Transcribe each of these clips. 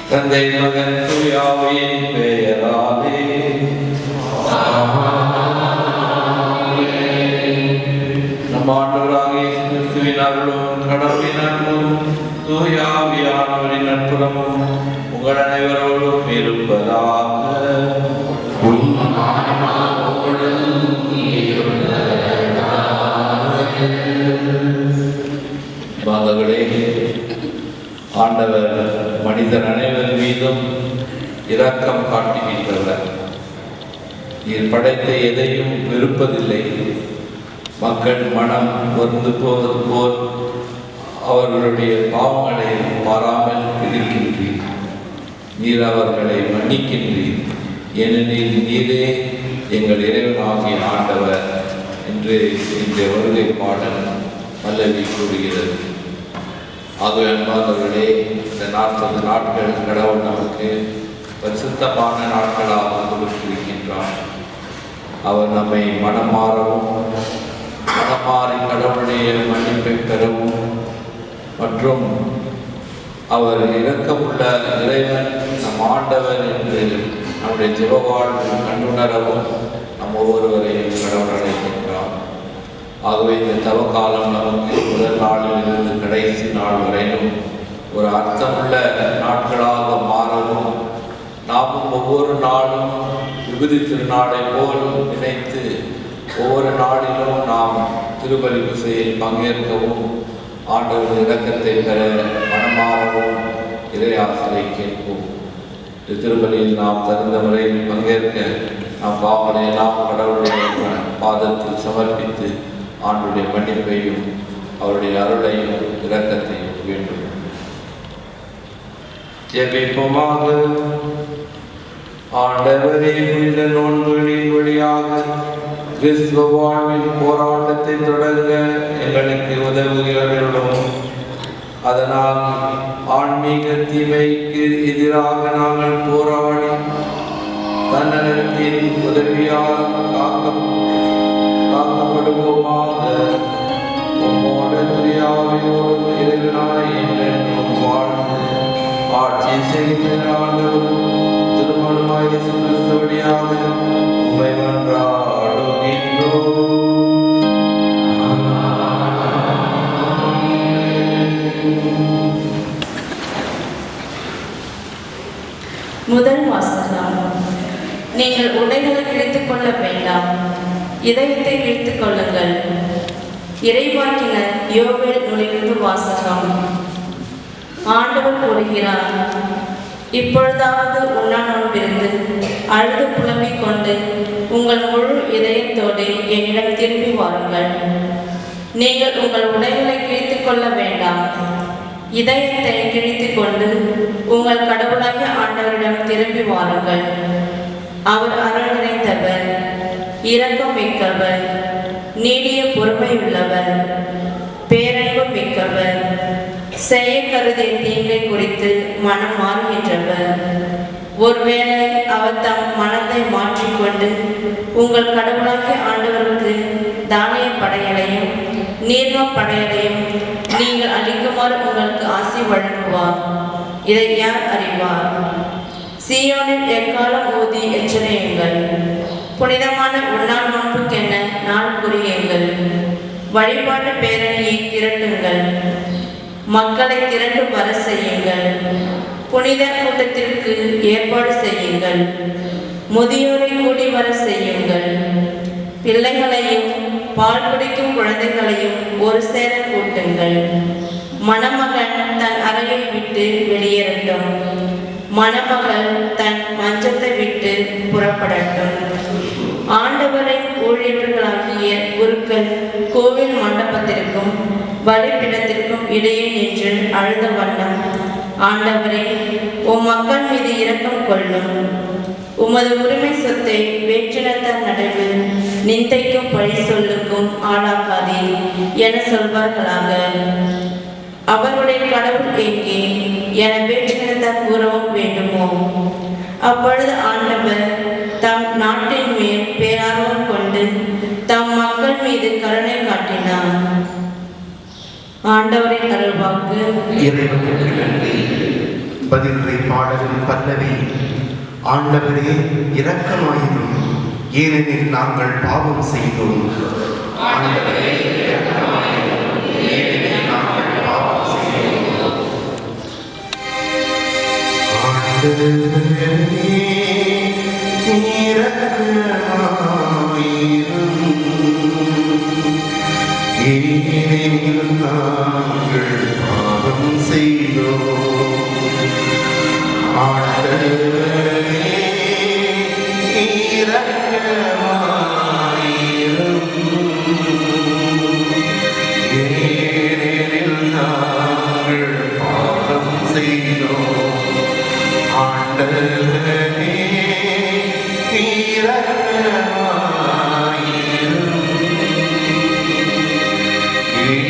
தந்தை மகன் தூயாவின் பெயராலே நம் ஆண்டவராகிய இயேசு கிறிஸ்துவின் அருளும் கடவுளின் அன்பும் தூயாவியானவரின் நட்புறமும் உங்கள் அனைவரோடும் இருப்பதாக. மகளே, ஆண்டவர் மனிதர் அனைவர் மீதும் இரக்கம் காட்டுகின்றவர். நீர் படைத்த எதையும் வெறுப்பதில்லை. மக்கள் மனம் வந்து போவது போல் அவர்களுடைய பாவங்களை பாராமல் இருக்கின்றீர். நீர் அவர்களை மன்னிக்கின்றீர். ஏனெனில் நீரே எங்கள் இறைவனாகிய ஆண்டவர் என்று இந்த வருகை பாடல் பல்லவி கூறுகிறது. ஆகவே அன்பானவர்களே, இந்த 40 நாட்கள் கடவுள் நமக்கு பரிசுத்தமான நாட்களாக கொடுத்திருக்கின்றார். அவர் நம்மை மனமாறவும் மனமாறி கடவுளுடைய மன்னிப்பை பெறவும் மற்றும் அவர் இரக்கமுள்ள இறைவன் நம் ஆண்டவர் என்று நம்முடைய ஜெபவாழ்வு கண்டுணரவும் நம் ஒவ்வொருவரையும் கடவுள் அழைக்கின்றார். ஆகவே இந்த தவக்காலம் நமக்கு முதல் நாளில் இருந்து கடைசி நாள் வரையிலும் ஒரு அர்த்தமுள்ள நாட்களாக மாறவும் நாமும் ஒவ்வொரு நாளும் விபூதி திருநாளை போல் நினைத்து ஒவ்வொரு நாளிலும் நாம் திருப்பலி பூசையில் பங்கேற்கவும் ஆண்டவரின் இரக்கத்தை பெற மனமாறவும் இறையாசலை கேட்போம். இந்த திருப்பலியில் நாம் தகுந்த முறையில் பங்கேற்க நாம் பாவனை எல்லாம் கடவுளுடைய பாதத்தில் சமர்ப்பித்து ஆண்டுடைய மன்னிப்பையும் அவருடைய அருளையும் இரக்கத்தையும் வேண்டும். ஜெபிப்போமாக. ஆண்டவரே, புனித நோன்களின் வழியாக கிறிஸ்துவ வாழ்வின் போராட்டத்தை தொடங்க எங்களுக்கு உதவுகிறோம். அதனால் ஆன்மீக தீமைக்கு எதிராக நாங்கள் போராடி தன்னலத்தின் உதவியால் காக்கப்படுவோமாக. உம்மோடு துரியாவையோடும் இறைவனாய் என்றென்றும் வாழ்ந்து ஆட்சி செய்கின்ற ஆண்டவரும் திருமணமாய் இயேசு கிறிஸ்து வழியாக உம்மை மன்றாடுகின்றோம். முதல் வாசகம். நீங்கள் உடைகளை கிழித்துக் கொள்ள வேண்டாம், இதயத்தை கிழித்துக் கொள்ளுங்கள். இறைவாக்கினர் யோவேல் நூலிலிருந்து வாசகம். ஆண்டவர் கூறுகிறார், இப்பொழுதாவது உண்ணாநோன்பிருந்து அழுது புலம்பிக் கொண்டு உங்கள் முழு இதயத்தோடு என்னிடம் திரும்பி வாருங்கள். நீங்கள் உங்கள் உடைகளை கிழித்துக் கொள்ள வேண்டாம், இதயத்தை கிழித்துக் கொண்டு உங்கள் கடவுளாகிய ஆண்டவரிடம் திரும்பி வாருங்கள். அவர் அருள் நிறைந்தவர், இரக்கம் மிக்கவர், நீடிய பொறுமையுள்ளவர், பேரன்பு மிக்கவர், செய்ய கருதிய தீங்கை குறித்து மனம் மாறுகின்றவர். ஒருவேளை அவர் தம் மனத்தை மாற்றிக்கொண்டு உங்கள் கடவுளாகிய ஆண்டவருக்கு தானிய படையலையும் நீர்ம படையலையும் நீங்கள் அளிக்குமாறு உங்களுக்கு ஆசி வழங்குவார். இதை யார் அறிவார்? சீயோனில் எக்காலம் ஊதி எச்சரியுங்கள். புனிதமான உண்ணா நோன்புக்கென்ன வழிபாட்டு பேரணியை திரட்டுங்கள். மக்களை திரண்டு வர செய்யுங்கள். புனித கூட்டத்திற்கு ஏற்பாடு செய்யுங்கள். முதியோரை கூடி வர செய்யுங்கள். பிள்ளைகளையும் பால் குடிக்கும் குழந்தைகளையும் ஒரு சேர கூட்டுங்கள். மணமகன் தன் அறையை விட்டு வெளியேறட்டும். மணமகள் தன் மஞ்சத்தை விட்டு புறப்படட்டும். ஆண்டவரின் ஊழியர்களாகிய குருக்கள் கோவில் மண்டபத்திற்கும் பலிபீடத்திற்கும் இடையே நின்று அழுத வண்ணம், ஆண்டவரே, உம் மக்கள் மீது இரக்கம் கொள்ளும். உமது உரிமை சொத்தை வேற்றினத்தார் நடுவில் நிந்தைக்கும் பழி சொல்லுக்கும் ஆளாக்காதே என சொல்வார்களாக. அவருடைய கடவுள் எங்கே என வேற்றினத்தார் கூறவும் வேண்டுமோ? அப்பொழுது ஆண்டவர் தம் நாட்டின் மேல் பேரார்வம் கொண்டு தம் மக்கள் மீது கருணை காட்டினார். ஆண்டவரின் அருள்வாக்கு. இறைவனுக்கு நன்றி. பதிலுரை பாடலின் பல்லவி. ஆண்டவரே இரக்கமாயிரும், ஏனெனில் நாங்கள் பாவம் செய்தோம். ஆண்டவரே இரக்கமாயிரும், ஏனெனில் நாங்கள் பாவம் செய்தோம். ஆண்டவரே இரக்கமாயிரும், ஏனெனில் நாங்கள் பாவம் செய்தோம். ஆண்டவரே இரக்கமாயிரும், ஏனெனில் நாங்கள் பாவம் செய்தோம். ஆண்டவரே இரக்கமாயிரும்,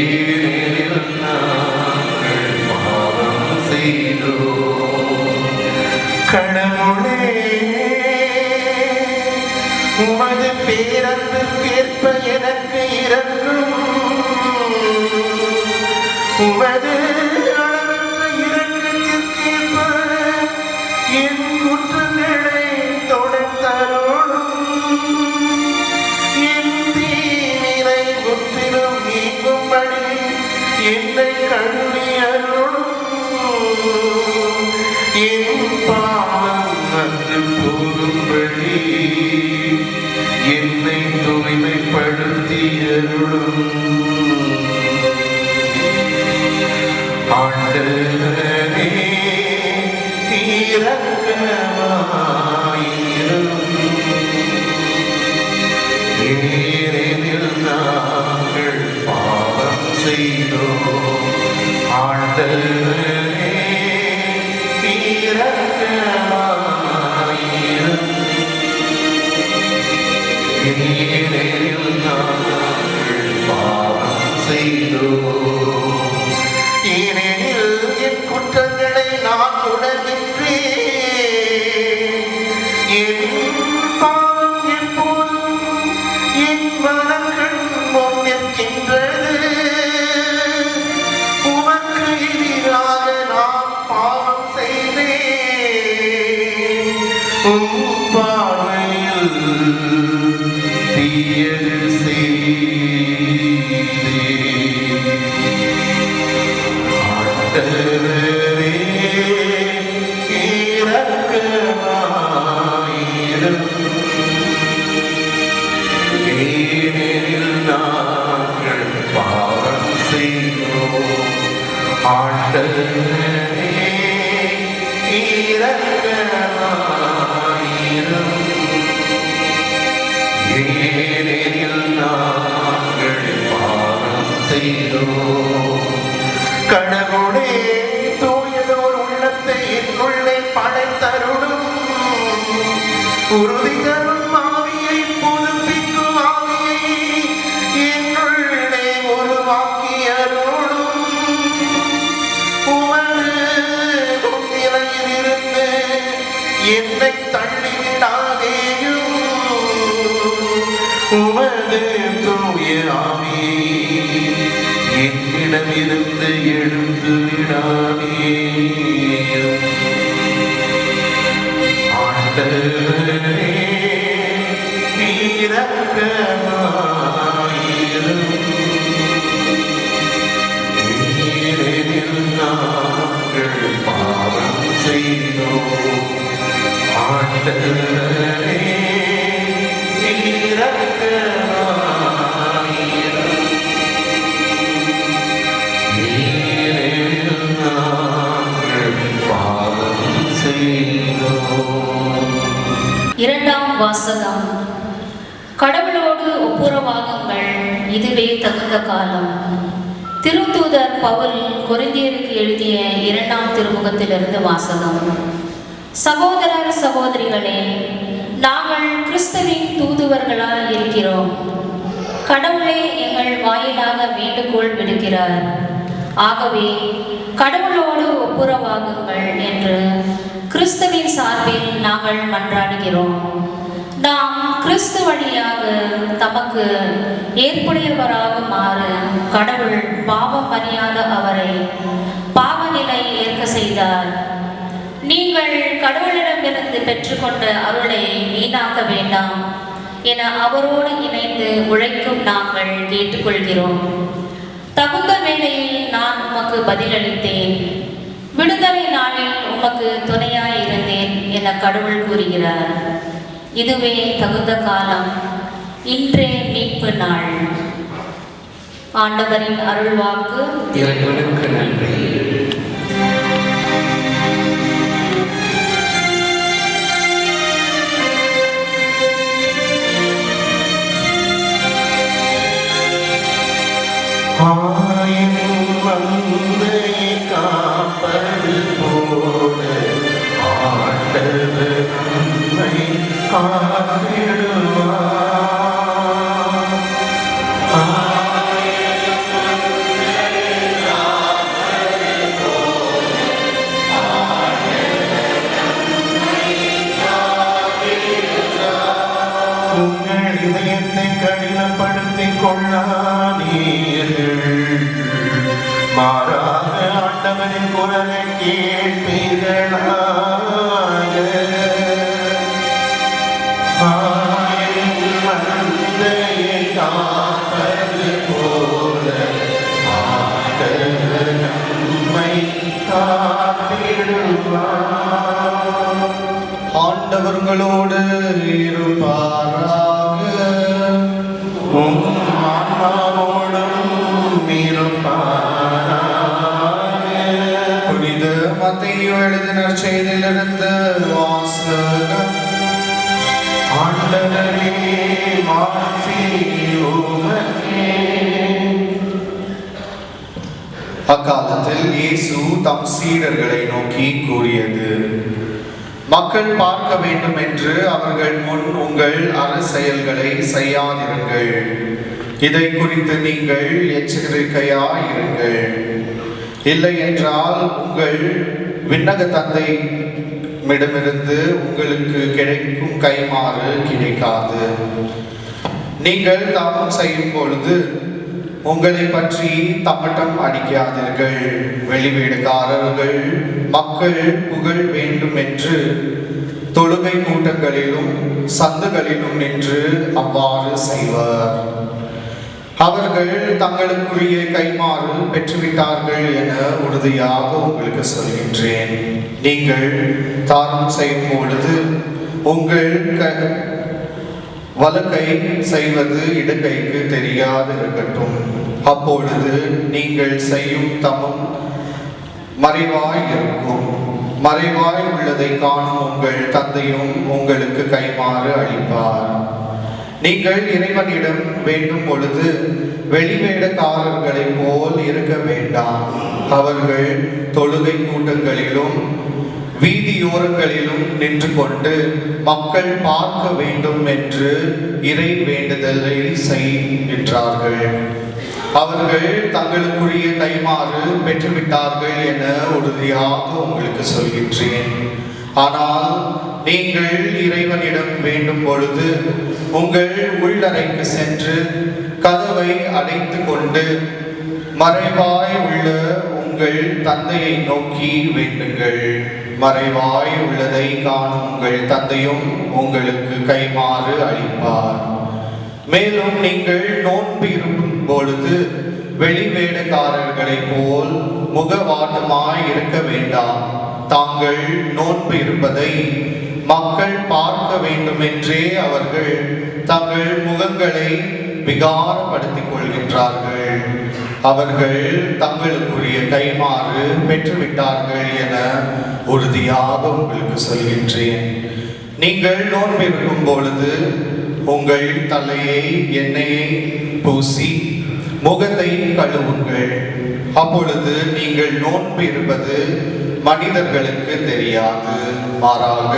ஏனெனில் நாங்கள் பாவம் செய்தோம். கடவுளே, உமது பேரன்பிற்கேற்ப எனக்கு இரங்கும். உமது அளவற்ற இரக்கத்திற்கேற்ப என் குற்றங்களை தொடர்ந்தருளும். என் தீவினை முற்றிலும் நீங்கும்படி என்னை கழுவி அருளும். என் பாவம் அன்று போகும்படி என்னை தூய்மைப்படுத்தி அருளும். ஆண்டவரே இரக்கமாயிரும், ஏனெனில் நாங்கள் பாவம் செய்தோம். ஆண்டவரே இரக்கமாயிரும், ஏனெனில் நாங்கள் பாவம் செய்தோம். ஏனெனில் என் குற்றங்களை நான் உணர்கின்றேன். என் பாவம் எப்போதும் என் மனக்கண் முன் நிற்கின்றது. உமக்கு எதிராக நான் பாவம் செய்தேன். உம் பார்வையில் தீயது செய்தேன். ஆண்டவரே இரக்கமாயிரும், ஏனெனில் நாங்கள் பாவம் செய்தோம். ஆண்டவரே இரக்கமாயிரும், ஏனெனில் நாங்கள் பாவம் செய்தோம். கடவுளே, தூயதோர் உள்ளத்தை என்னுள்ளே படைத்தருளும். உறுதி தரும் ஆவியை புதுப்பிக்கும் ஆவியை என்னுள்ளே உருவாக்கி அருளும். உமது நிலையில் இருந்து என்னை தள்ளிவிடாதேயும். உமது தூய ஆவியை என்னிடமிருந்து எழுந்து விடாதேயும். ஆண்டவரே இரக்கமாயிரும், இதுவே தகுந்த காலம். திருத்தூதர் பவுல் கொரிந்தியருக்கு எழுதிய 2ஆம் திருமுகத்திலிருந்து வாசகம். சகோதரர் சகோதரிகளே, நாங்கள் கிறிஸ்துவின் தூதுவர்களாய் இருக்கிறோம். கடவுளே எங்கள் வாயிலாக வேண்டுகோள் விடுக்கிறார். ஆகவே கடவுளோடு ஒப்புரவாகுங்கள் என்று கிறிஸ்துவின் சார்பில் நாங்கள் மன்றாடுகிறோம். நாம் கிறிஸ்து வழியாக தமக்கு ஏற்புடையவராகுமாறு கடவுள் பாவம் அறியாத அவரை பாவநிலை ஏற்க செய்தார். நீங்கள் கடவுளிடமிருந்து பெற்றுக்கொண்ட அருளை வீணாக்க வேண்டாம் என அவரோடு இணைந்து உழைக்கும் நாங்கள் கேட்டுக்கொள்கிறோம். தகுந்த வேளையில் நான் உமக்கு பதிலளித்தேன், விடுதலை நாளில் உமக்கு துணையாயிருந்தேன் என கடவுள் கூறுகிறார். இதுவே தகுந்த காலம், இன்றே மீட்பு நாள். ஆண்டவரின் அருள்வாக்கு. இறைவனுக்கு நன்றி. காப்பது போல ஆண்டவர் நம்மை காத்திடுவார். உங்கள் இதயத்தை கடினப்படுத்திக் கொள்ளாதீர்கள், மாறாக ஆண்டவரின் குரலை கேட்பீர்களாக. மந்தையை காப்பது போல ஆண்டவர் நம்மை காத்திடுவார். ஆண்டவர் உங்களோடு இருப்பாராக, உம் ஆன்மாவோடும் இருப்பாராக. புனித மத்தேயு எழுதின நற்செய்தியிலிருந்து வாசகம். ஆண்டவரே, மாட்சி உமக்கே. அக்காலத்தில் இயேசு தம் சீடர்களை நோக்கி கூறியது, மக்கள் பார்க்க வேண்டும் என்று அவர்கள் முன் உங்கள் அறச்செயல்களை செய்யாதிருங்கள். இதை குறித்து நீங்கள் எச்சரிக்கையாயிருங்கள். இல்லை என்றால் உங்கள் விண்ணக தந்தையிடமிருந்து உங்களுக்கு கிடைக்கும் கைமாறு கிடைக்காது. நீங்கள் தாமம் செய்யும் பொழுது உங்களை பற்றி தம்மட்டம் அடிக்காதீர்கள். வெளிவீடுகாரர்கள் மக்கள் புகழ் வேண்டும் என்று தொழுகை கூட்டங்களிலும் சந்துகளிலும் நின்று அவ்வாறு செய்வர். அவர்கள் தங்களுக்குரிய கைமாறு பெற்றுவிட்டார்கள் என உறுதியாக உங்களுக்கு சொல்கின்றேன். நீங்கள் தானம் செய்யும் பொழுது உங்கள் வலக்கை செய்வது இடக்கைக்கு தெரியாது இருக்கட்டும். அப்பொழுது நீங்கள் செய்யும் தமம் மறைவாய் இருக்கும். மறைவாய் உள்ளதை காணும் உங்கள் தந்தையும் உங்களுக்கு கைமாறு அளிப்பார். நீங்கள் இறைவனிடம் வேண்டும் பொழுது வெளிவேடக்காரர்களைப் போல் இருக்க வேண்டாம். அவர்கள் தொழுகை கூட்டங்களிலும் வீதியோரங்களிலும் நின்று கொண்டு மக்கள் பார்க்க வேண்டும் என்று இறை வேண்டுதலை செய்கின்றார்கள். அவர்கள் தங்களுக்குரிய கைமாறு பெற்றுவிட்டார்கள் என உறுதியாக உங்களுக்கு சொல்கின்றேன். ஆனால் நீங்கள் இறைவனிடம் வேண்டும் பொழுது உங்கள் உள்ளறைக்கு சென்று கதவை அடைத்து கொண்டு மறைவாய் உள்ள உங்கள் தந்தையை நோக்கி வேண்டுங்கள். மறைவாய் உள்ளதை காணும் உங்கள் தந்தையும் உங்களுக்கு கைமாறு அளிப்பார். மேலும் நீங்கள் நோன்பு இருக்கும் பொழுது வெளிவேடக்காரர்களைப் போல் முகவாட்டமாய் இருக்க வேண்டாம். தாங்கள் நோன்பு இருப்பதை மக்கள் பார்க்க வேண்டும் என்றே அவர்கள் தங்கள் முகங்களை விகாரப்படுத்திக் கொள்கின்றார்கள். அவர்கள் தங்களுக்குரிய கைமாறு பெற்றுவிட்டார்கள் என உறுதியாக உங்களுக்கு சொல்கின்றேன். நீங்கள் நோன்பு இருக்கும் பொழுது உங்கள் தலையை எண்ணெயை பூசி முகத்தை கழுவுங்கள். அப்பொழுது நீங்கள் நோன்பு இருப்பது மனிதர்களுக்கு தெரியாது, மாறாக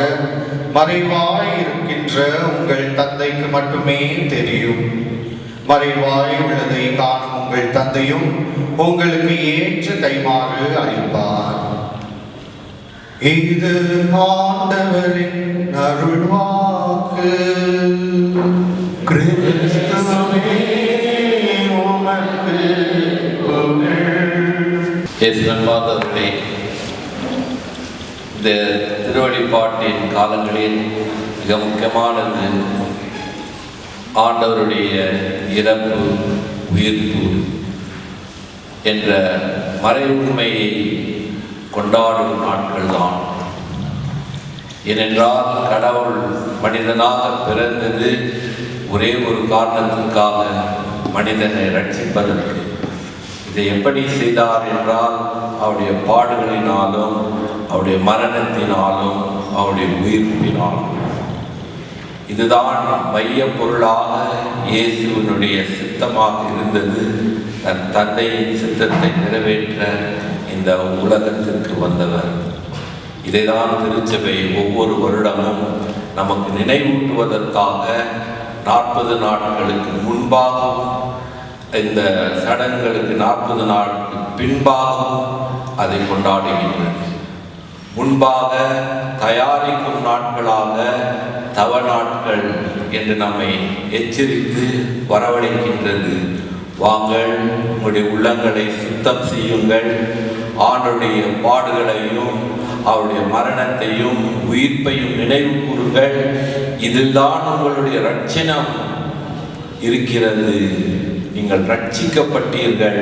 மறைவாய் இருக்கின்ற உங்கள் தந்தைக்கு மட்டுமே தெரியும். மறைவாய் உள்ளதை காணும் உங்கள் தந்தையும் உங்களுக்கு ஏற்ற கைமாறு அளிப்பார். இது ஆண்டவரின் அருள்வாக்கு. கிறிஸ்துவே உமக்கு நண்பாதவர்களே, இந்த திருவழிபாட்டின் காலங்களில் மிக முக்கியமானது ஆண்டவருடைய இறப்பு உயிர்ப்பு என்ற மறை உண்மையை கொண்டாடும் நாட்கள் தான். ஏனென்றால் கடவுள் மனிதனாக பிறந்தது ஒரே ஒரு காரணத்திற்காக, மனிதனை ரட்சிப்பதற்கு. இதை எப்படி செய்தார் என்றால் அவருடைய பாடுகளினாலும் அவருடைய மரணத்தினாலும் அவருடைய உயிர்ப்பினாலும். இதுதான் மைய பொருளாக இயேசுவினுடைய சித்தமாக இருந்தது. தன் தந்தையின் சித்தத்தை நிறைவேற்ற இந்த உலகத்திற்கு வந்தவர். இதைதான் திருச்சபை ஒவ்வொரு வருடமும் நமக்கு நினைவூட்டுவதற்காக 40 நாட்களுக்கு முன்பாகவும் இந்த சடங்குகளுக்கு 40 நாட்களுக்கு பின்பாகவும் அதை கொண்டாடுகின்றது. முன்பாக தயாரிக்கும் நாட்களாக தவ நாட்கள் என்று நம்மை எச்சரித்து வரவழைக்கின்றது. வாங்கள், உங்களுடைய உள்ளங்களை சுத்தம் செய்யுங்கள், ஆண்டுடைய பாடுகளையும் அவருடைய மரணத்தையும் உயிர்ப்பையும் நினைவு கூறுங்கள். இதில்தான் உங்களுடைய ரட்சணம் இருக்கிறது. நீங்கள் ரட்சிக்கப்பட்டீர்கள்.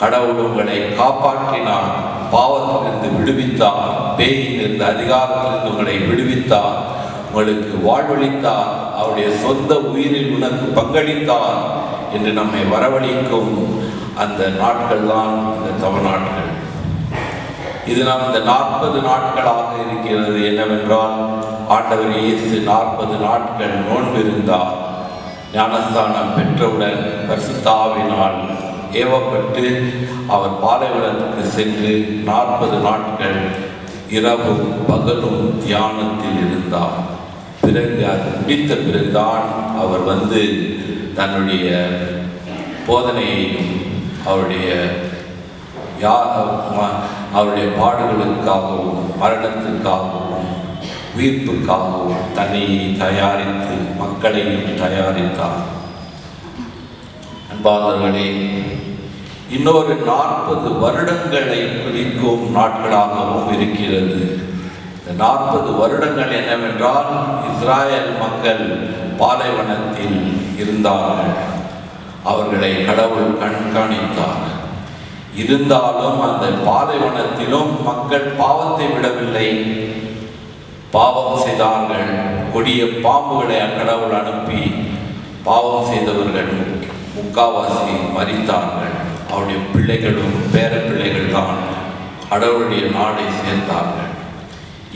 கடவுள் உங்களை காப்பாற்றினார், பாவத்திலிருந்து விடுவித்தார், பேயிலிருந்து அதிகாரத்திலிருந்து உங்களை விடுவித்தார், உங்களுக்கு வாழ்வளித்தார், அவருடைய சொந்த உயிரில் உனக்கு பங்களித்தார் என்று நம்மை வரவழைக்கும் அந்த நாட்கள் தான் இந்த தவ நாட்கள். இது நாம் இந்த 40 நாட்களாக இருக்கிறது. என்னவென்றால் ஆண்டவர் இயேசு 40 நாட்கள் நோன்பிருந்தார். ஞானஸ்தானம் பெற்றவுடன் பரிசுத்த ஆவியினால் ஏவப்பட்டு அவர் பாலைவனத்துக்கு சென்று 40 நாட்கள் இரவும் பகலும் தியானத்தில் இருந்தார். பிறகு அது முடித்த பிறகுதான் அவர் வந்து தன்னுடைய போதனையையும் அவருடைய பாடுகளுக்காகவும் மரணத்திற்காகவும் உயிர்ப்புக்காகவும் தன்னை தயாரித்து மக்களையும் தயாரித்தார். அன்பாளர்களே, இன்னொரு 40 வருடங்களை குறிக்கும் நாட்களாகவும் இருக்கிறது. இந்த 40 வருடங்கள் என்னவென்றால் இஸ்ராயல் மக்கள் பாலைவனத்தில் இருந்தார்கள். அவர்களை கடவுள் கண்காணித்தார். இருந்தாலும் அந்த பாலைவனத்திலும் மக்கள் பாவத்தை விடவில்லை, பாவம் செய்தார்கள். கொடிய பாம்புகளை கடவுள் அனுப்பி பாவம் செய்தவர்கள் முக்காவாசி மரித்தார்கள். அவருடைய பிள்ளைகளும் பேர பிள்ளைகள் தான் கடவுளுடைய நாடை சேர்ந்தார்கள்.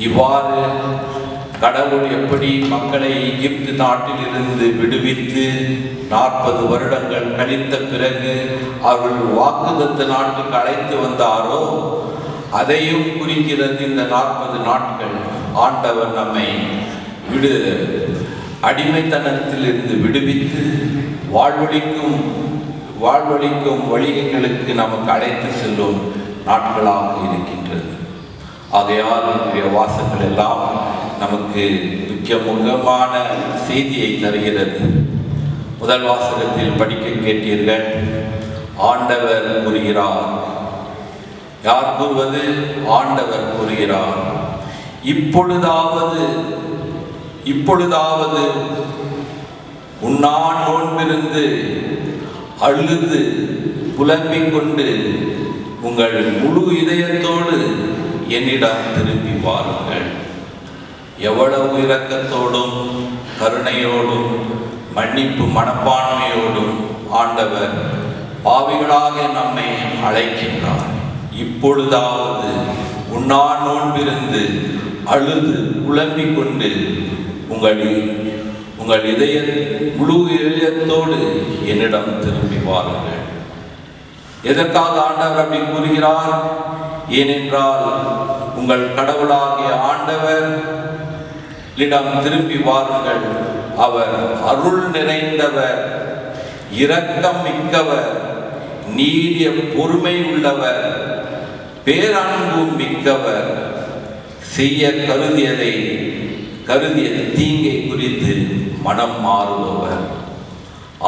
இவ்வாறு கடவுள் எப்படி மக்களை எகிப்து நாட்டில் இருந்து விடுவித்து 40 வருடங்கள் கழித்த பிறகு அவர்கள் வாக்குத்தத்த நாட்டுக்கு அழைத்து வந்தாரோ அதையும் குறிக்கிறது இந்த 40 நாட்கள். ஆண்டவர் நம்மை அடிமைத்தனத்தில் இருந்து விடுவித்து வாழ்வழிக்கும் வழிகளுக்கு நமக்கு அழைத்து செல்லும் நாட்களாக இருக்கின்றது. ஆகையால் இன்றைய வாசங்கள் எல்லாம் நமக்கு முக்கியமான செய்தியை தருகிறது. முதல் வாசகத்தில் படிக்க கேட்டீர்கள். ஆண்டவர் கூறுகிறார். யார் கூறுவது? ஆண்டவர் கூறுகிறார். இப்பொழுதாவது உண்ணான் நோன்பிருந்து அழுது புலம்பிக் கொண்டு உங்கள் முழு இதயத்தோடு என்னிடம் திரும்பி வாருங்கள். எவ்வளவு இரக்கத்தோடும் கருணையோடும் மன்னிப்பு மனப்பான்மையோடும் ஆண்டவர் பாவிகளாக நம்மை அழைக்கின்றார். இப்பொழுதாவது உண்ணான் நோன்பிருந்து அழுது புலம்பிக் கொண்டு உங்கள் முழு இதயத்தோடு என்னிடம் திரும்பி வாருங்கள். எதற்காக ஆண்டவர் அப்படி கூறுகிறார்? ஏனென்றால் உங்கள் கடவுளாகிய ஆண்டவர் இடம் திரும்பி வாருங்கள். அவர் அருள் நிறைந்தவர், இரக்கம் மிக்கவர், நீடிய பொறுமை உள்ளவர், பேரன்பு மிக்கவர், செய்ய கருதிய தீங்கை குறித்து மனம் மாறுபவர்.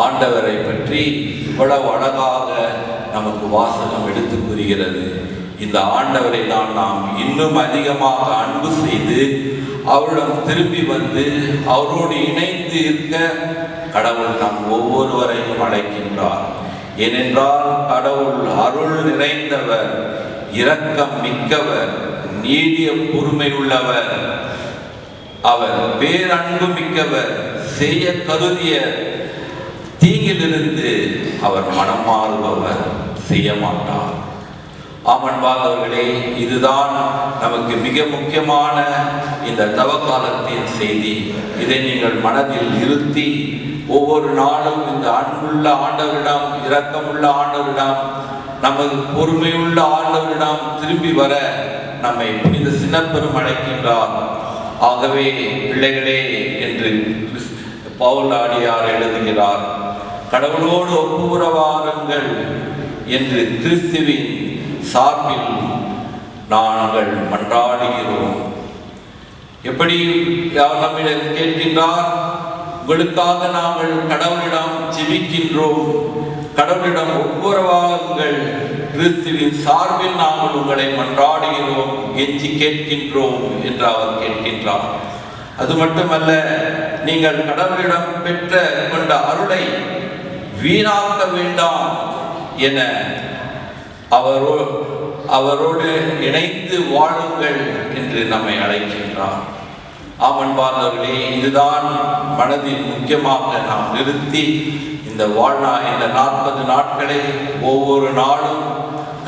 ஆண்டவரை பற்றி இவ்வளவு அழகாக நமக்கு வாசகம் எடுத்து கூறுகிறது. இந்த ஆண்டவரை தான் நாம் இன்னும் அதிகமாக அன்பு செய்து அவரிடம் திரும்பி வந்து அவரோடு இணைந்து இருக்க கடவுள் நம் ஒவ்வொருவரையும் அழைக்கின்றார். ஏனென்றால் கடவுள் அருள் நிறைந்தவர், இரக்கம் மிக்கவர், நீடிய பொறுமை உள்ளவர், அவர் பேரன்பு மிக்கவர், செய்ய கருதிய தீங்கிலிருந்து அவர் மனம் மாறுபவர், செய்ய மாட்டார். ஆமன்பாதவர்களே, இதுதான் நமக்கு மிக முக்கியமான இந்த தவக்காலத்தின் செய்தி. இதை நீங்கள் மனதில் இருத்தி ஒவ்வொரு நாளும் இந்த அன்புள்ள ஆண்டவரிடம், இரக்கமுள்ள ஆண்டவரிடம், நமது பொறுமையுள்ள ஆண்டவரிடம் திரும்பி வர நம்மை புனித சின்னப்பெரும் அழைக்கின்றார். ஆகவே பிள்ளைகளே என்று பவுலாடியார் எழுதுகிறார், கடவுளோடு ஒப்புரவாருங்கள் என்று கிறிஸ்துவின் சார்பில் நாங்கள் மன்றாடுகிறோம். எப்படி நம்மிடம் கேட்கின்றார்? உங்களுக்காக நாங்கள் கடவுளிடம் ஜெபிக்கின்றோம், கடவுளிடம் ஒப்புரவாருங்கள், கிறிஸ்துவின் சார்பில் நாங்கள் உங்களை மன்றாடுகிறோம், கெஞ்சி கேட்கின்றோம் என்று அவர் கேட்கின்றார். அது மட்டுமல்ல, நீங்கள் கடவுளிடம் பெற்ற கொண்ட அருளை வீணாக்க வேண்டாம் என அவரோடு இணைந்து வாழுங்கள் என்று நம்மை அழைக்கின்றார். ஆமன்பார்ந்தவர்களே, இதுதான் மனதில் முக்கியமாக நாம் நிறுத்தி இந்த 40 நாட்களை ஒவ்வொரு நாளும்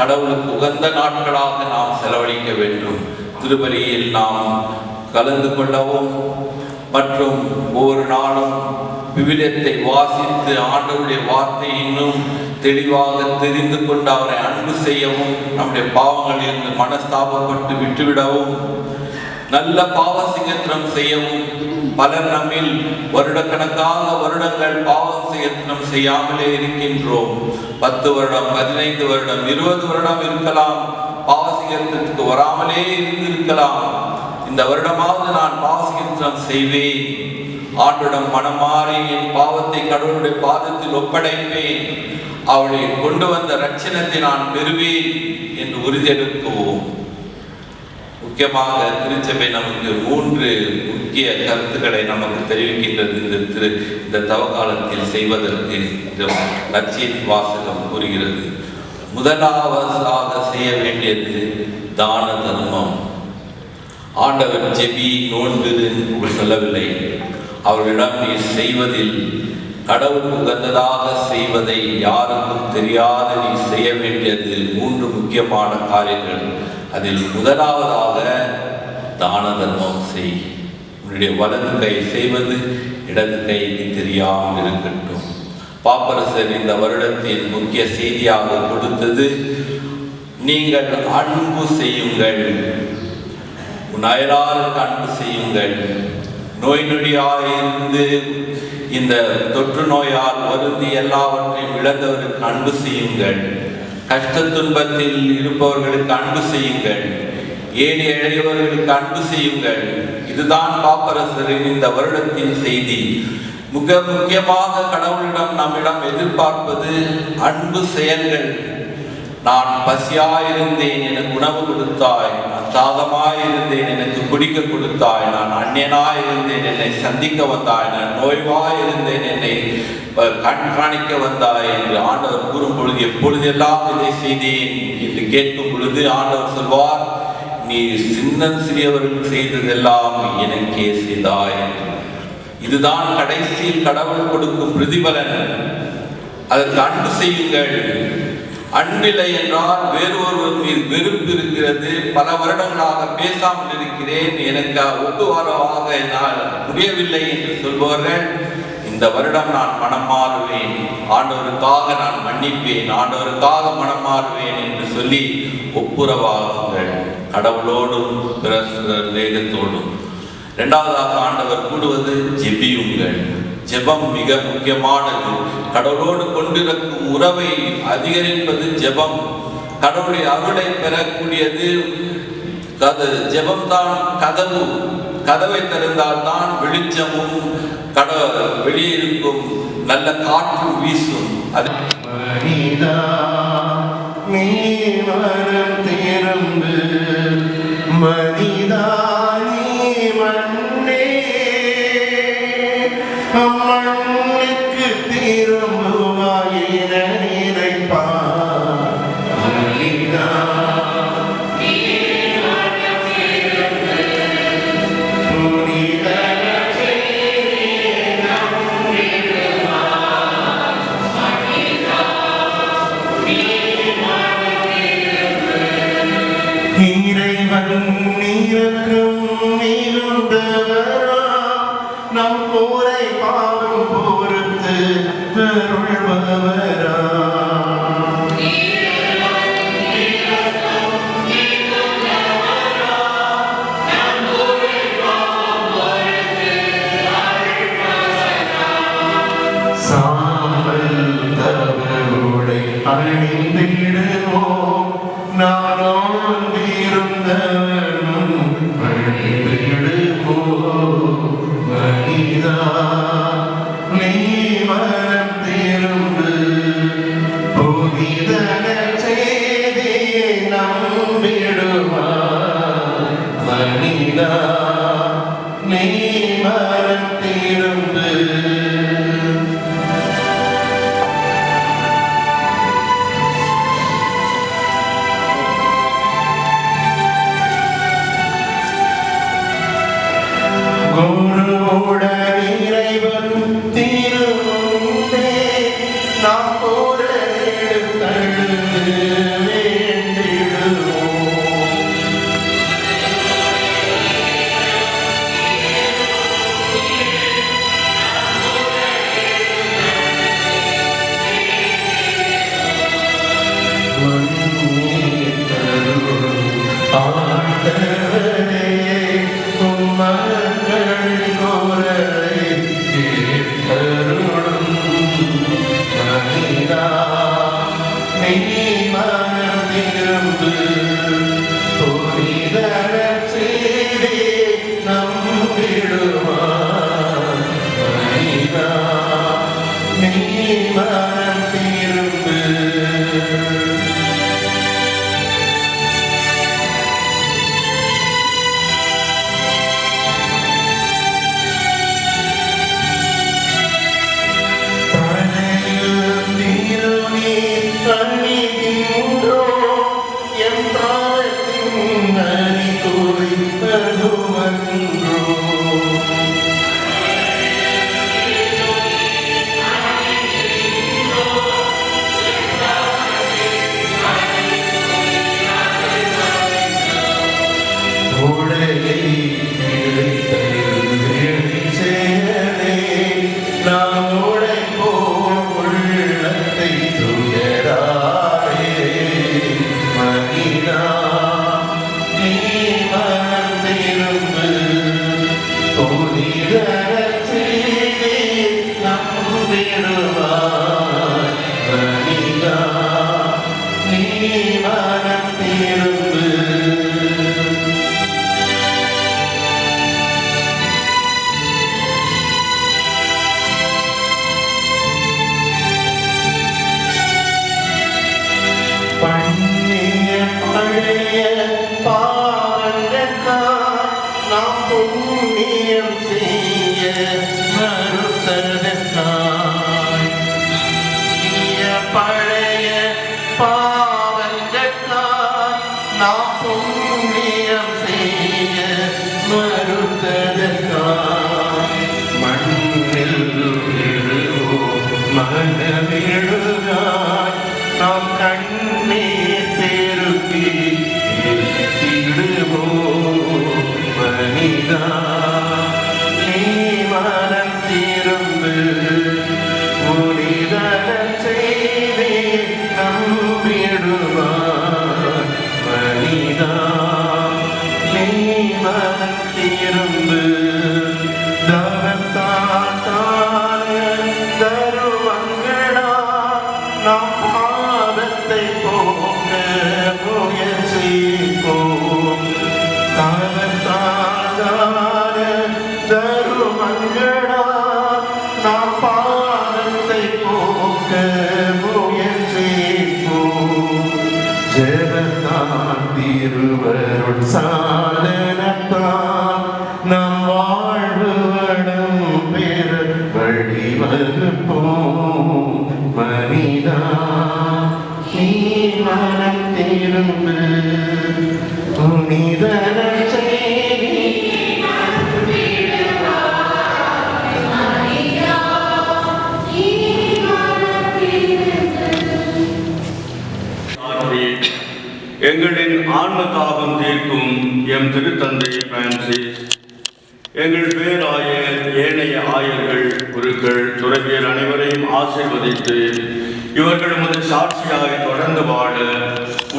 கடவுளுக்கு உகந்த நாட்களாக நாம் செலவழிக்க வேண்டும். திருப்பலியில் நாம் கலந்து கொள்ளவும் மற்றும் ஒவ்வொரு நாளும் விவிலியத்தை வாசித்து ஆண்டவருடைய வார்த்தை இன்னும் தெளிவாக தெரிந்து கொண்டு அவரை அன்பு செய்யவும், நம்முடைய பாவங்களில் இருந்து மனஸ்தாபப்பட்டு விட்டுவிடவும், நல்ல பாவ சிங்கத்தினம் செய்யவும். பலர் நம்மில் வருடங்கள் பாவ சிங்கத்தினம் செய்யாமலே இருக்கின்றோம். 10 வருடம், 15 வருடம், 20 வருடம் இருக்கலாம், பாவ சிங்கத்திற்கு வராமலே இருந்திருக்கலாம். இந்த வருடமாவது நான் பாவ சிங்கத்தினம் செய்வேன், ஆண்டிடம் மனமாறி என் பாவத்தை கடவுளுடைய பாதத்தில் ஒப்படைப்பேன், அவளை கொண்டு வந்த ரட்சணத்தை நான் பெறுவேன் என்று உறுதியெடுக்கவும். முக்கியமாக திருச்சபை நமக்கு 3 முக்கிய கருத்துக்களை நமக்கு தெரிவிக்கின்றது. இந்த தவக்காலத்தில் செய்வதற்கு இந்த நற்செய்தி வாசகம் கூறுகிறது. முதலாவதாக செய்ய வேண்டியது தான தர்மம். ஆண்டவர் ஜெபி நோன்பு சொல்லவில்லை. அவர்களிடம் நீ செய்வதில் கடவுள் உகந்ததாக செய்வதை யாருக்கும் தெரியாத நீ செய்ய வேண்டியது 3 முக்கியமான காரியங்கள். அதில் முதலாவதாக தான தர்மம் செய். உன்னுடைய வலது கை செய்வது இடது கைக்கு தெரியாமல் இருக்கட்டும். பாப்பரசர் இந்த வருடத்தின் முக்கிய செய்தியாக கொடுத்தது, நீங்கள் அன்பு செய்யுங்கள், உன் அயலாருக்கு அன்பு செய்யுங்கள். நோய் நொடியாயிருந்து இந்த தொற்று நோயால் வருந்தி எல்லாவற்றையும் இழந்தவருக்கு அன்பு செய்யுங்கள். கஷ்ட துன்பத்தில் இருப்பவர்களுக்கு அன்பு செய்யுங்கள். ஏழை எளியவர்களுக்கு அன்பு செய்யுங்கள். இதுதான் பாப்பரசரின் இந்த வருடத்தின் செய்தி. மிக முக்கியமாக கடவுளிடம் நம்மிடம் எதிர்பார்ப்பது அன்பு செயல்கள். நான் பசியாயிருந்தேன், எனக்கு உணவு கொடுத்தாய். நான் தாகமாயிருந்தேன், எனக்கு குடிக்க கொடுத்தாய். நான் அந்நியனாயிருந்தேன், என்னை சந்திக்க வந்தாய். நான் நோய்வாயிருந்தேன், என்னை கண்காணிக்க வந்தாய் என்று ஆண்டவர் கூறும் பொழுது, எப்பொழுதெல்லாம் இதை செய்தேன் என்று கேட்கும் பொழுது ஆண்டவர் சொல்வார், நீ சிறியவர்கள் செய்ததெல்லாம் எனக்கே செய்தாய். இதுதான் கடைசியில் கடவுள் கொடுக்கும் பிரதிபலன். அதற்கு அன்பு செய்யுங்கள். அன்பில்லை என்றால் வேறு ஒருவர் மீது வெறுப்பு இருக்கிறது, பல வருடங்களாக பேசாமல் இருக்கிறேன், எனக்கு ஒப்புவாரமாக என்னால் முடியவில்லை என்று சொல்பவர்கள் இந்த வருடம் நான் மனம் மாறுவேன், ஆண்டவருக்காக நான் மன்னிப்பேன், ஆண்டவருக்காக மனம் மாறுவேன் என்று சொல்லி ஒப்புரவாகுங்கள் கடவுளோடும் தேகத்தோடும். இரண்டாவதாக ஆண்டவர் கூடுவது ஜெபியுங்கள். ஜெபம் மிக முக்கியமானது. கடவுளோடு கொண்டிருக்கும் உறவை அதிகரிப்பது ஜெபம். கடவுளுடைய அருளை பெறக்கூடியது ஜெபம்தான். கதவை திறந்தால் தான் வெளிச்சமும் வெளியே இருக்கும் நல்ல காற்று வீசும். அது மனிதா நீ மனம் திரும்பு, மனிதா நீ மண்ணே மண்ணுக்கு திரும்புவாய் என நினைப்பார். மனிதா இறைவன் இரக்கம் மிகுந்தவரா, நம் கூரை பாவம் பொறுத்து அருள்பவரா. சாம்பல் தவறுகளை அணிந்திடுவோம், நானோ மனிதா நீ மனம் திரும்பு, புனிதன செய்தியை நம்பிடுவார். மனிதா நீ மனம் திரும்பு. குருவுடன் இறைவன் திருமுன்பே நாம் போரெடுத்தழுது வேண்டிடுவோம். மன்னித் தருளும் ஆண்டவரே, உம்மக்கள் குரலை கேட்டருளும். மனிதா நீ மனம் திரும்பு, புனிதன செய்தியை நம்பிடுவார். மனிதா நீ மனம் திரும்பு. பண்ணிய பழைய பாவங்களுக்காய் நாம் புண்ணியம் செய்ய மறுத்ததற்காய், பழைய பாவங்களுக்காய் நாம் புண்ணியம் செய்ய மறுத்ததற்காய், மண்ணில் விழுவோம் மனமிழுகாய் நாம் கண் நம் பாவத்தை போக்க முயற்சிப்போம். தாகத்தாழ்ந்தான தருமங்களால் நாம் பாவத்தை போக்க முயற்சிப்போம். ஜெபத்தான் திருவருள் சாதனத்தால் நம் வாழ்வுவடம் பெற வழிவகுப்போம். மனிதா நீ மனம் திரும்பு புனிதன செய்தி எங்களின் ஆன்ம தாகம் தீர்க்கும் எம் திருத்தந்தை பிரான்சிஸ், எங்கள் பேராயர், ஏனைய ஆயர்கள், குருக்கள், துறவியர் அனைவரையும் ஆசீர்வதித்து இவர்கள் உமது சாட்சியாக தொடர்ந்து வாழ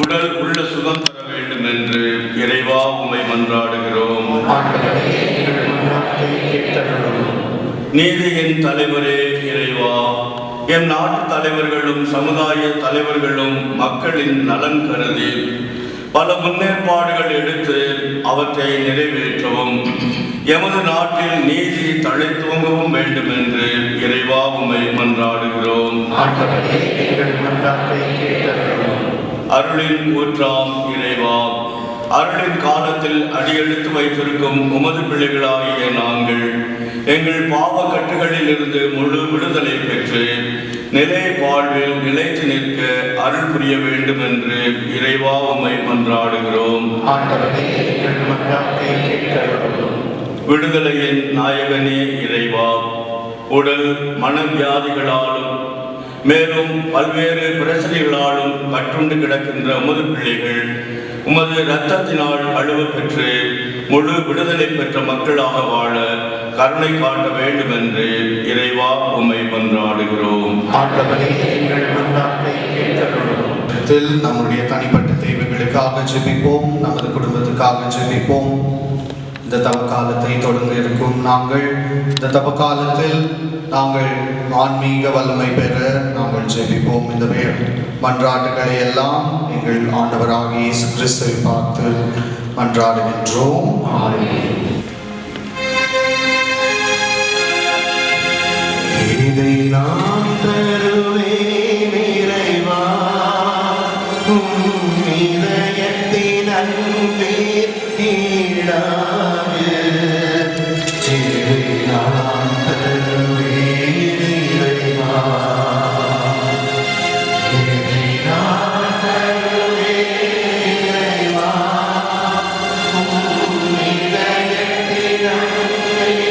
உடல் உள்ள சுகம் பெற வேண்டும் என்று இறைவா உம்மை மன்றாடுகிறோம். நீதியின் தலைவரே இறைவா, எம் நாட்டு தலைவர்களும் சமுதாய தலைவர்களும் மக்களின் நலன் கருதி பல முன்னேற்பாடுகள் எடுத்து அவற்றை நிறைவேற்றவும் எமது நாட்டில் நீதி தழைத்தோங்கவும் வேண்டும் என்று இறைவா உம்மை மன்றாடுகிறோம். அருளின் ஊற்றாம் இறைவா, அருளின் காலத்தில் அடியெடுத்து வைத்திருக்கும் உமது பிள்ளைகளாகிய நாங்கள் எங்கள் பாவ கட்டுகளில் இருந்து முழு விடுதலை பெற்று நிலை வாழ்வில் நிலைத்து நிற்க அருள் புரிய வேண்டும் என்று இறைவா உம்மை மன்றாடுகிறோம். விடுதலையின் நாயகனே இறைவா, உடல் மனவியாதிகளாலும் மேலும் பல்வேறு பிரச்சனைகளாலும் கட்டுண்டு கிடக்கின்ற உமது பிள்ளைகள் உமது இரத்தத்தினால் கழுவ பெற்று முழு விடுதலை பெற்ற மக்களாக வாழ கருணை காட்ட வேண்டும் என்று இறைவா உம்மை மன்றாடுகிறோம். நம்முடைய தனிப்பட்ட தேவைகளுக்காக ஜெபிப்போம். நமது குடும்பத்துக்காக ஜெபிப்போம். இந்த தவ காலத்தை தொடங்க இருக்கும் நாங்கள் இந்த தவ காலத்தில் நாங்கள் ஆன்மீக வல்லமை பெற நாங்கள் ஜெபிப்போம். இந்த மன்றாட்டுகளை எல்லாம் எங்கள் ஆண்டவராகிய இயேசு கிறிஸ்துவை பார்த்து மன்றாடுகின்றோம். இதை நான் தருவேன் இறைவா, உம் இதயத்தின் அன்பில் ஈடாக. இதை நான் தருவேன் இறைவா, இதை நான் தருவேன் இறைவா, உம் இதயத்தின் அன்பில்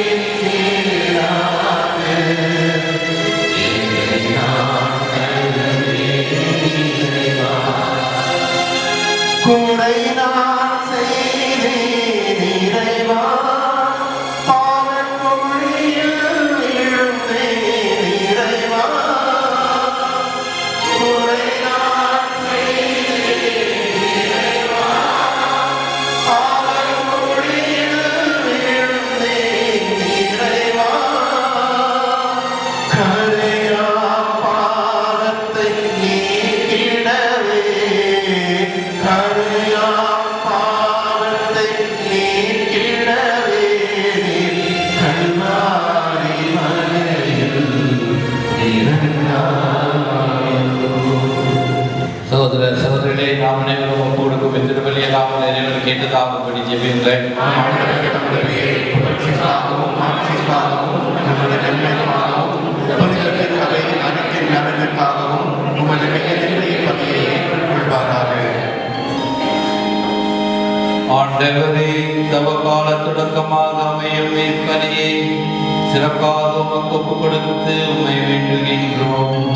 ஈடாக. குறை நான் செய்தேன் இறைவா, பாவக்குழியில் விழுந்தேன் இறைவா. குறை நான் செய்தேன் இறைவா, பாவக்குழியில் விழுந்தேன் இறைவா. கரையா பாவத்தை நீக்கிடவே, கரையா பாவத்தை நீக்கிடவே, கல்வாரி மலையில் இறங்காயோ. சகோதர சகோதரிகளே, நாம் அனைவரும் ஒப்பு கொடுக்கும் திருவள்ளியை நாம் அனைவரும் கேட்டதாகும்படி ஜெபியுங்கள். ஆண்டவரே, தவகால தொடக்கமாக அமையும் இப்பலியை சிறப்பாக உமக்கு ஒப்புக் கொடுத்து உம்மை வேண்டுகின்றோம்.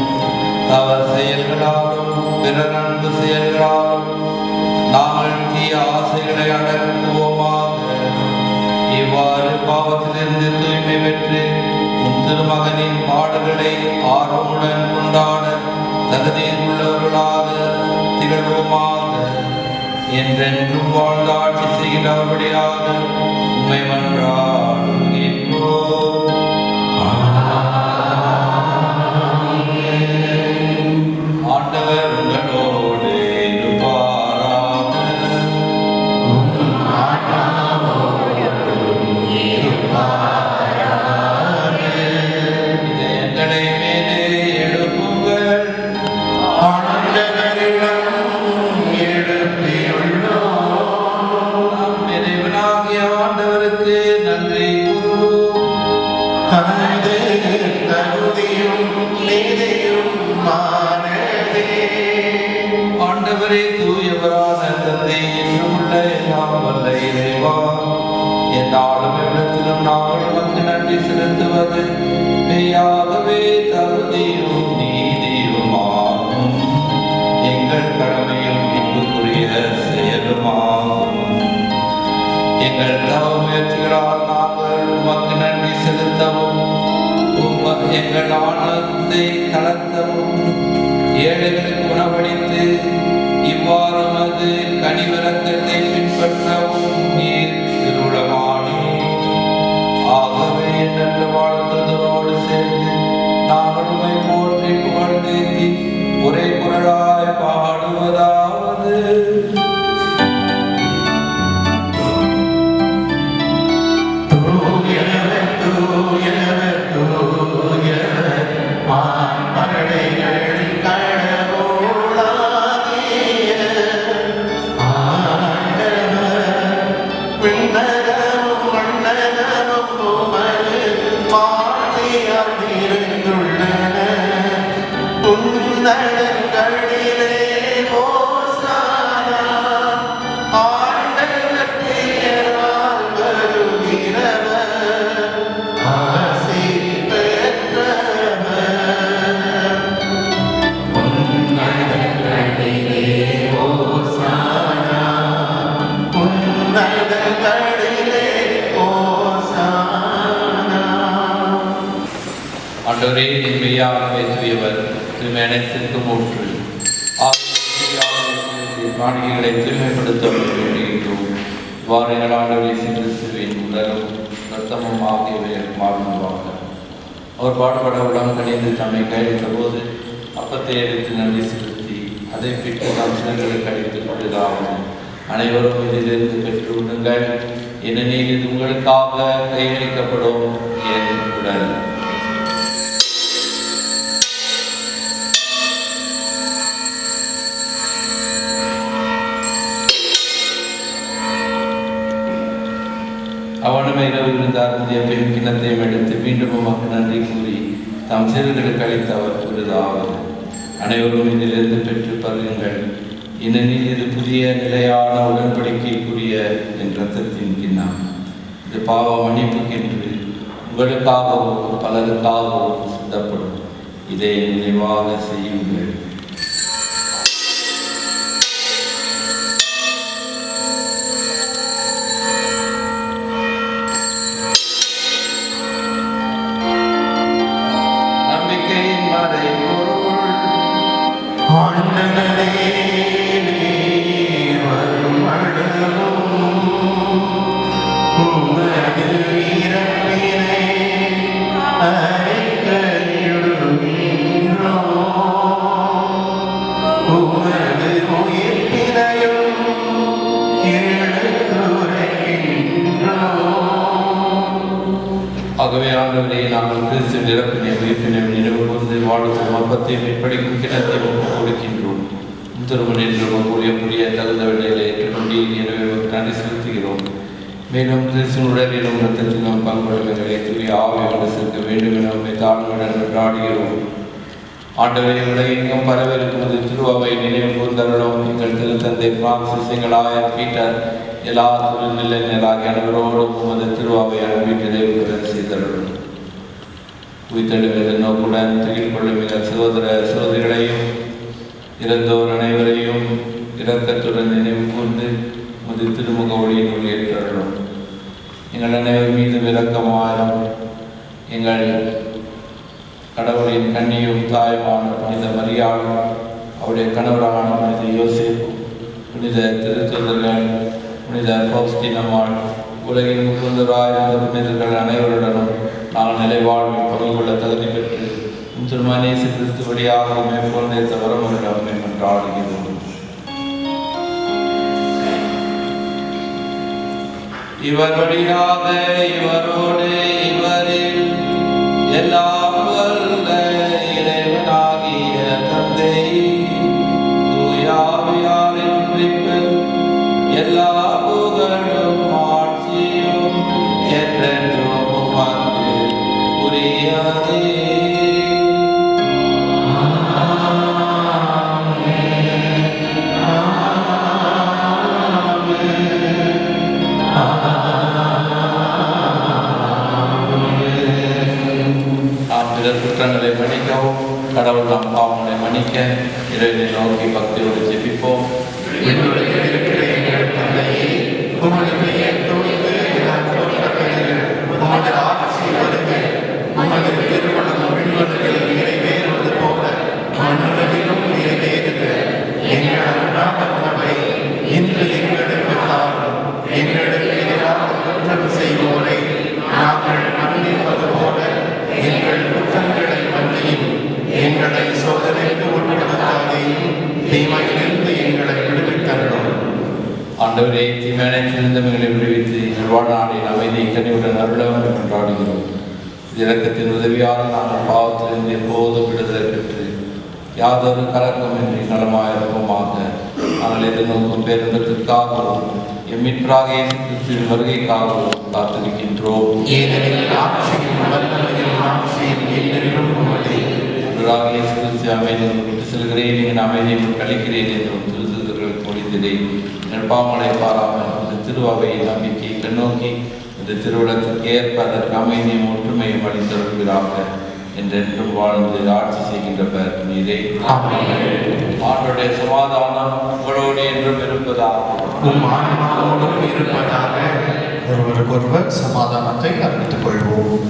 தவ செயல்களாலும் பிறர் அன்பு செயல்களாலும் நாங்கள் தீய ஆசைகளை அடக்குவோமாக. இவ்வாறு பாவத்திலிருந்து தூய்மை பெற்று திருமகனின் பாடல்களை ஆர்வமுடன் கொண்டாட தகுதியில் உள்ளவர்களாக திகழ்வோமாக. என்றென்றும் வாழ்ந்து ஆட்சி செய்கிறபடியாக உம்மை மன்றாடுகின்றோம். எங்கள் தவ முயற்சிகளால் நாங்கள் உமக்கு நன்றி செலுத்தவும் எங்கள் ஆனந்தத்தை தளர்த்தவும் ஏழைகளுக்கு உணவளித்து இவ்வாறு அது கனிவரக்கத்தை பின்பற்றவும் நீர் திருவுளமானி. ஆகவே என்ற வாழ்த்ததோடு சேர்ந்து நாங்கள் உம்மை போற்றி புகழ்ந்தேத்தி ஒரே குரலாய் பாடுவதாவது: தூயவர் தூயவர் தூயவர் வான்படைகளின் கடவுளாகிய ஆண்டவர். விண்ணகமும் மண்ணகமும் உமது மாட்சியால் நிறைந்துள்ளன. உன்னதங்களிலே ஓசானா. ஆண்டவர் பெயரால் வருகிறவர் ஆசி பெற்றவர். உன்னதங்களிலே ஓசானா. உன்னதங்களிலே ஓசானா. ஆண்டவரே நீர் மெய்யாகவே தூயவர், தூய்மை அனைத்திற்கும் ஊற்று. காணிகளை தூய்மைப்படுத்த வேண்டுகின்றோம். இவ்வாறு எங்கள் ஆண்டவரே இயேசு கிறிஸ்துவின் உடலும் இரத்தமும் ஆகியவை மாறுவாங்க. அவர் பாடுபட உடம்பு கணிந்து தம்மை கையளித்த போது அப்பத்தை எடுத்து நன்றி செலுத்தி அதை பிட்டு நம் சிலர்களுக்கு அளித்துக் கொண்டதாவது: அனைவரும் இதிலிருந்து பெற்று விடுங்கள், ஏனெனில் இது உங்களுக்காக கையளிக்கப்படும் என் உடல். அவனும் இரவில் இருந்த அருந்திய பெண் கிணத்தையும் எடுத்து மீண்டும் உமக்கு நன்றி கூறி தம் சீர்களுக்கு அளித்து அவர் கூறுதாவது: அனைவரும் இதிலிருந்து பெற்று பருகுங்கள், ஏனெனில் இது புதிய நிலையான உடன்படிக்கைக்குரிய என் இரத்தத்தின் கிண்ணம். இது பாவ மன்னிப்புக்கென்று உங்களுக்காகவும் பலருக்காகவும் சிந்தப்படும். இதை நினைவாக செய்யுங்கள். நம்பிக்கையின் மறைபொருள் ஆண்டவரே நீர் வரும் அளவும் உமது இறப்பினை அறிக்கையிடுகின்றோம். உமது உயிர்ப்பினையும் எடுத்துரைக்கின்றோம். ஆகவே ஆண்டவரே நாங்கள் கிறிஸ்து இறப்பினை உயிர்ப்பினை நினைவு கூர்ந்து வாழ்த்தும் அப்பத்தையும் இப்படிக்கும் கிணத்தையும் ஒப்புக் கொடுக்கின்றோம். திருமணில் கூடிய புதிய தகுந்த விடைகளை ஏற்றுக்கொண்டு எனவே நன்றி செலுத்துகிறோம். மேலும் கிறிஸ்துவின் உடலிலும் இரத்தத்திலும் பங்குகளை தூய ஆவியோடு சேர்க்க வேண்டும் என உண்மை தாழ்வுடன் கொண்டாடுகிறோம். ஆண்டவரை உலகெங்கும் பரவிருக்கும் திருவாவை நினைவு கூர்ந்தருளும். எங்கள் திருத்தந்தை பிரான்சிஸ், எங்கள் ஆயர் பீட்டர், எல்லா திருநிலைஞராகிய அனைவரோடும் உமது திருவாவை அனுப்பி நிறைவுடன் செய்தருளும். உயிர்த்தெழுந்த நோக்குடன் துயில் கொள்ளும் எங்கள் சகோதர சகோதரிகளையும் இறந்தோர் அனைவரையும் இரக்கத்துடன் நினைவு கூர்ந்து உமது திருமுக ஒளியினுள் ஏற்றருளும். எங்கள் அனைவர் மீதும் இரக்கமாறும். எங்கள் கடவுளின் கண்ணியும் தாயுமான புனித மரியாளும் அவருடைய கணவரான புனித யோசேப்பு, புனித திருத்தூதர்கள், புனித பௌஸ்தீனம்மாள், உலகின் முழுவதராயிருந்த புனிதர்கள் அனைவருடனும் நாங்கள் நிலைவாழ்வில் பங்கு கொள்ள தகுதி பெற்று திருமணி இயேசு கிறிஸ்து வழியாக மேற்கொண்டே தவறமரிடம் கொண்டாடுகிறோம். இவர் வழியாக இவரோடு இவரில் எல்லாம் வல்ல இறைவனாகிய தந்தை தூயாவியாரின் குறிப்பில் எல்லா புகழும் ஆட்சியும் என்றென்றும் உமக்கு உரியதே. குற்றங்களை மன்னிக்கவும், கடவுள் நம் பாவங்களை மன்னிக்க இறைவனை நோக்கி பக்தியோடு ஜெபிப்போம். என்னுடைய தந்தையே, உமது பெயர் தூய உமது திருமணம் விண்ணுலகில் நிறைவேறுவது போல மண்ணுலகிலும் நிறைவேறுக. எங்கள் அன்றாட உணவை இன்று எங்களுக்கு தாரும். எங்களுக்கு எதிராக குற்றம் செய்வோரை நாங்கள் மன்னிப்பது போல எங்கள் குற்றங்களை மன்னியும். எங்களை சோதனைக்கு உட்படுத்தாதேயும், தீமையிலிருந்து எங்களை விடுவித்தருளும். ஆண்டவரே, தீமையிலிருந்து எங்களை விடுவித்து எங்கள் வாழ்நாளின் அமைதியை கனிவுடன் அருளவனை கொண்டாடுகிறோம். இரக்கத்தின் உதவியால் நாங்கள் பாவத்திலிருந்து எப்போதும் விடுதலை பெற்று யாதொரு கலக்கமின்றி நலமாயிருப்போமாக. நாங்கள் எதிர்நோக்கும் பேரின்பத்திற்காகவும் எம்மிற்றாக இயேசு கிறிஸ்துவின் வருகைக்காகவும் காத்திருக்கின்றோம். ஏனெனில் ஆட்சியும் வல்லமையும் ஆட்சியும் என்றென்றும் உமதே. ஒன்றாக இயேசு கிறிஸ்து அமைதியை விட்டு செல்கிறேன், என் அமைதியை கழிக்கிறேன் என்றும் திருத்தர்களுக்கு மொழிந்தேன். என் பாவங்களை பாராமல் இந்த திருவாவையை நம்பிக்கை கண்ணோக்கி இந்த திருவிழத்திற்கு ஏற்ப அதற்கு அமைதியும் ஒற்றுமையும் அளித்தருள்கிறாக. என்றென்றும் வாழ்ந்து ஆட்சி செய்கின்ற நீரே. ஆண்டோடைய சமாதானம் உங்களோடு என்றும் இருப்பதாக. ஒருவருக்கொருவர் சமாதானத்தை அறிவித்துக் கொள்வோம்.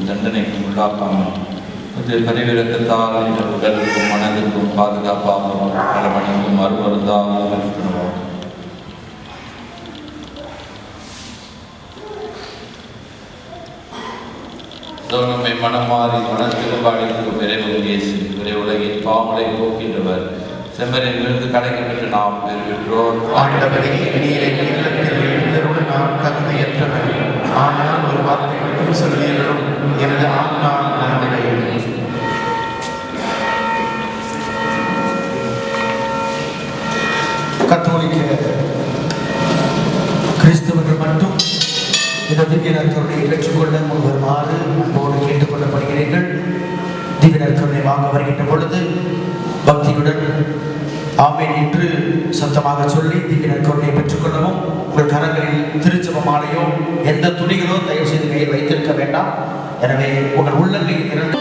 தண்டனைக்கும் உள்ளாக்காமல் பரிவிரக்கத்தால் எங்கள் உடலுக்கும் மனதிற்கும் பாதுகாப்பாகவும் பலமணிக்கும் மறுமருந்தாகவும் இருக்கணும். நம்மை மனமாறி மனத்திரும்பாளிக்கும் விரைவில் இயேசு விரை உலகின் பாவங்களை போக்கின்றவர் செம்மரிலிருந்து கடைக்கப்பட்டு நாம் பெறுகின்றோம். ஆண்டவரே, நீர் எங்கள் இல்லத்தில் எழுந்தருள நான் தகுதியற்றவன். ஆனால் ஒரு வார்த்தை மட்டும் சொல்லியலும் எனது ஆன்மா நலமடையும். கத்தோலிக்க கிறிஸ்தவர்கள் மட்டும் இந்த திவ்ய நற்கருணையை பெற்றுக்கொள்ள முன் வருமாறு அன்போடு கேட்டுக்கொள்ளப்படுகிறீர்கள். திவ்ய நற்கருணை வாங்க வருகின்ற பொழுது பக்தியுடன் ஆமென் என்று சத்தமாக சொல்லி திவ்ய நற்கருணையை பெற்றுக்கொள்ளவும். உங்கள் கரங்களில் திருச்சப மாலையோ எந்த துணிகளோ தயவு செய்து கையில் வைத்திருக்க வேண்டாம். எனவே உங்கள் உள்ளங்கையில் இரண்டு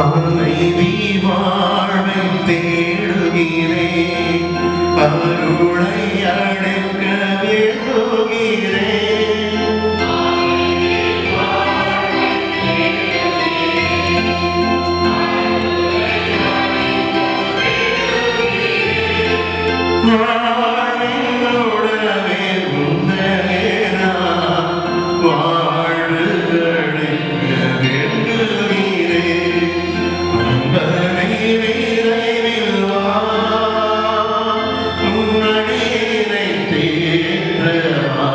அமைதி வாழ்வை தேடுகிறேன், அருளை அடைக்க வேண்டுகிறேன். வாழ்வினோடவே உந்தனே நான் வாழ்வு அடைக்க வேண்டுகிறேன். அன்பனை விரைவில் வா, உன்னடியினை தேற்றவா.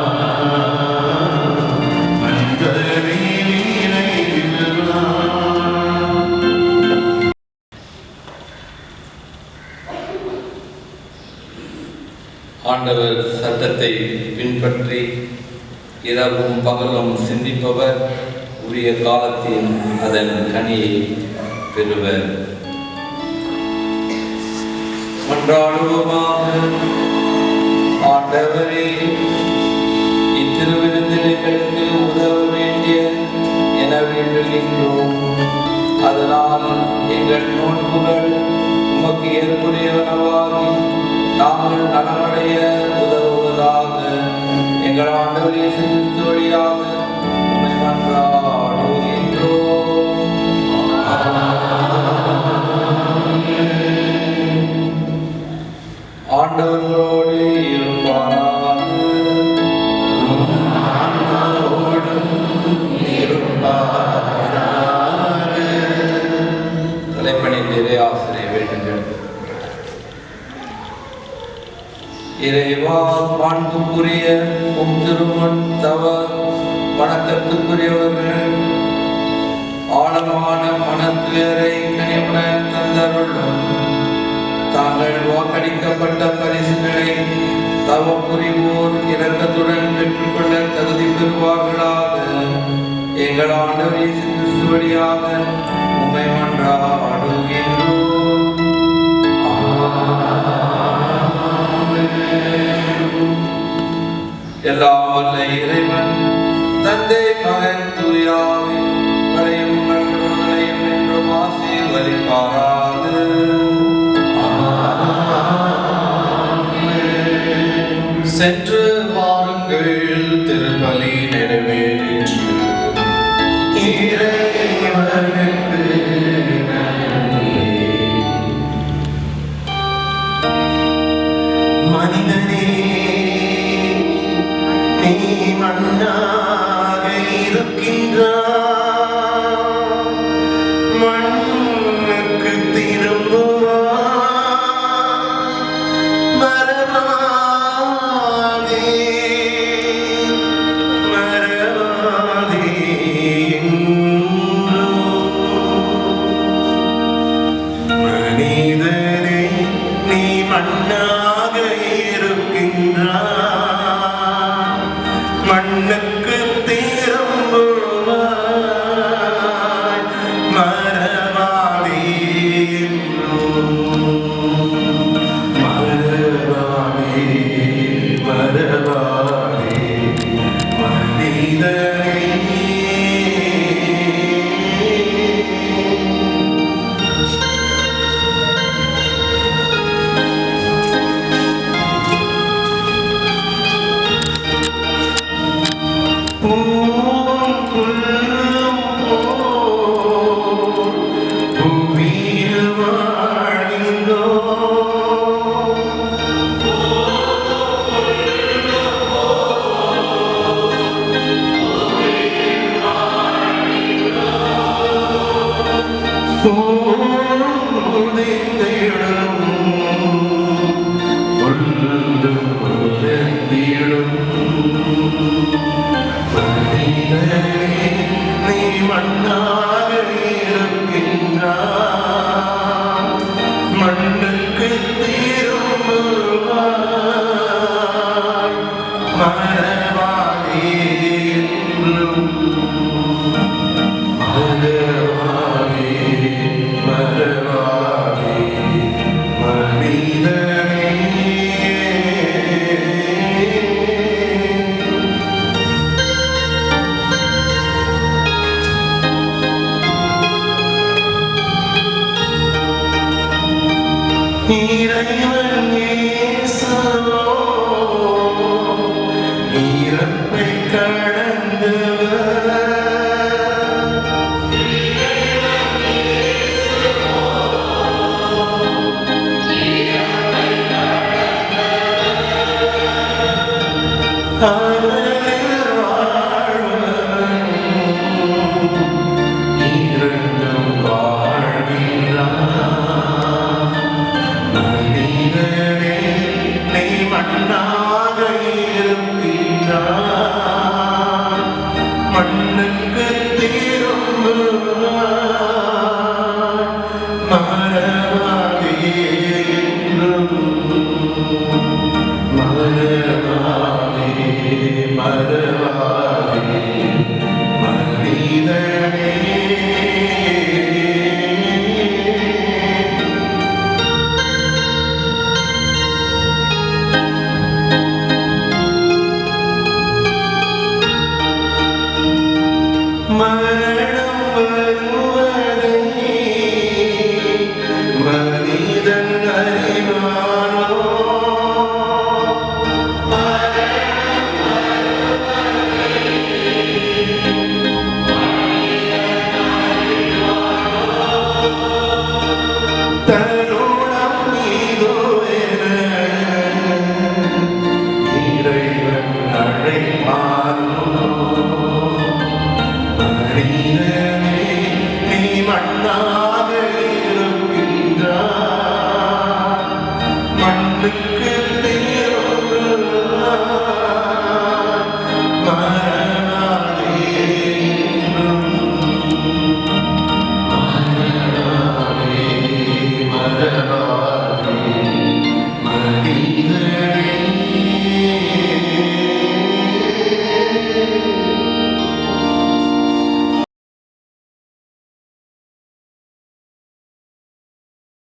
அன்பனை விரைவில் வா. ஆண்டவர் சட்டத்தை பின்பற்றி இரவும் பகலும் சிந்திப்பவர் உரிய காலத்தில் அதன் கனியை பெறுவர். மன்றாடுவோமாக. ஆண்டவரே, இத்திருவிருந்தில் எங்களுக்கு உதவ வேண்டிய என வேண்டுகின்றோம். அதனால் எங்கள் நோன்புகள் உமக்கு ஏற்புடையவனவாகி நாங்கள் நலமடைய உதவுவதாக. எங்கள் ஆண்டவர் இயேசு கிறிஸ்து வழியாக உம்மை மன்றாடுகின்றோம். ஆண்டவரோடு இருப்பாராக. தலைப்பணியில் இறையாசிரியை வேண்டுங்கள். இறைவா, மாண்புக்குரிய உம் திருமண் தவ வணக்கத்துக்குரியவர்கள் ஆழமான மனத்துயரை கனிவுடன் தந்தருளும். தாங்கள் வாக்களிக்கப்பட்ட பரிசுகளை தவ புரிவோர் இரக்கத்துடன் பெற்றுக்கொள்ள தகுதி பெறுவார்களாக. எங்கள் ஆண்டவர் இயேசு கிறிஸ்து வழியாக உம்மை மன்றாடுகின்றோம். எல்லாம் வல்ல இறைவன் தந்தை மகன் தூய ஆவி உங்களையும் உங்கள் குடும்பங்களையும் என்றும் ஆசீர்வதிப்பாராக. சென்று வாருங்கள், திருப்பலி நிறைவேறிற்று. இறைவனுக்கு நன்றி. மனிதனே, நீ மண்ணாக இருக்கின்றாய், மண்ணுக்கு திரும்புவாய். மறவாதே, மறவாதே என்றும். மனிதனே, நீ மண்ணாக இருக்கின்றாய், மண்ணுக்கு திரும்புவாய். மறவாதே என்றும். மறவாதே, மறவாதே மனிதனே. புவியில் வாழ்கின்றோம், நீ மண்ணாக இருக்கின்றாய், மண்ணுக்கு திரும்புவாய். மறவாதே என்றும். மறவாதே, மறவாதே இறைவன் இயேசுவோ இறப்பை கடந்தவர். அவரில் வாழ்வன் இறந்தும் வாழ்கின்றான். மனிதனே நீ மண்ணாக இருக்கின்றாய். மண்ணுக்கு திரும்புவாய். மறவாதே என்றும். மறவாதே மறவாதே மனிதனே. மரணம் வருவதை மனிதன் அறிவானோ? தருணம் இதுவென இறைவன் அழைப்பானோ? மனிதனே நீ மண்ணாக இருக்கின்றாய். மண்ணுக்கு திரும்புவாய். மறவாதே என்றும். மறவாதே மறவாதே